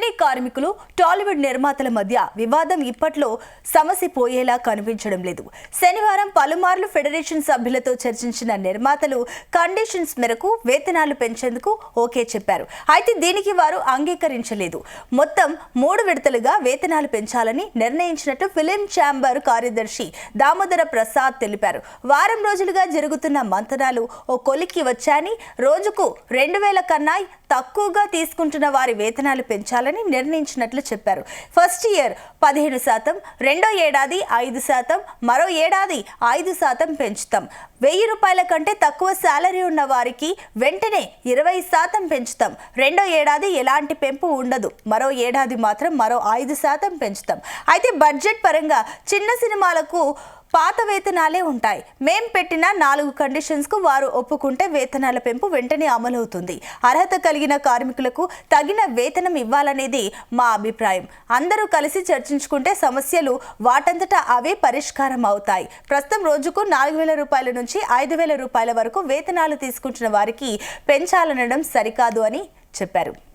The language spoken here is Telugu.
ఏపీ కార్మికులు టాలీవుడ్ నిర్మాతల మధ్య వివాదం ఇప్పట్లో సమస్య పోయేలా కనిపించడం లేదు. శనివారం పలుమార్లు ఫెడరేషన్ సభ్యులతో చర్చించిన నిర్మాతలు కండిషన్స్ మేరకు వేతనాలు పెంచేందుకు ఓకే చెప్పారు. అయితే దీనికి వారు అంగీకరించలేదు. మొత్తం 3 విడతలుగా వేతనాలు పెంచాలని నిర్ణయించినట్టు ఫిలిం ఛాంబర్ కార్యదర్శి దామోదర ప్రసాద్ తెలిపారు. వారం రోజులుగా జరుగుతున్న మంతనాలు ఓ కొలిక్కి వచ్చాయని, రోజుకు 2000 కన్నా తక్కువగా తీసుకుంటున్న వారి వేతనాలు పెంచాలని నిర్ణయించినట్లు చెప్పారు. ఫస్ట్ ఇయర్ 15%, రెండో ఏడాది 5%, మరో ఏడాది 5% పెంచుతాం. 1000 రూపాయల కంటే తక్కువ శాలరీ ఉన్న వారికి వెంటనే 20% పెంచుతాం. రెండో ఏడాది ఎలాంటి పెంపు ఉండదు. మరో ఏడాది మాత్రం మరో 5% పెంచుతాం. అయితే బడ్జెట్ పరంగా చిన్న సినిమాలకు పాత వేతనాలే ఉంటాయి. మేం పెట్టిన 4 కండిషన్స్కు వారు ఒప్పుకుంటే వేతనాల పెంపు వెంటనే అమలవుతుంది. అర్హత కలిగిన కార్మికులకు తగిన వేతనం ఇవ్వాలనేది మా అభిప్రాయం. అందరూ కలిసి చర్చించుకుంటే సమస్యలు వాటంతటా అవే పరిష్కారం అవుతాయి. ప్రస్తుతం రోజుకు 4000 రూపాయల నుంచి 5000 రూపాయల వరకు వేతనాలు తీసుకుంటున్న వారికి పెంచాలనడం సరికాదు అని చెప్పారు.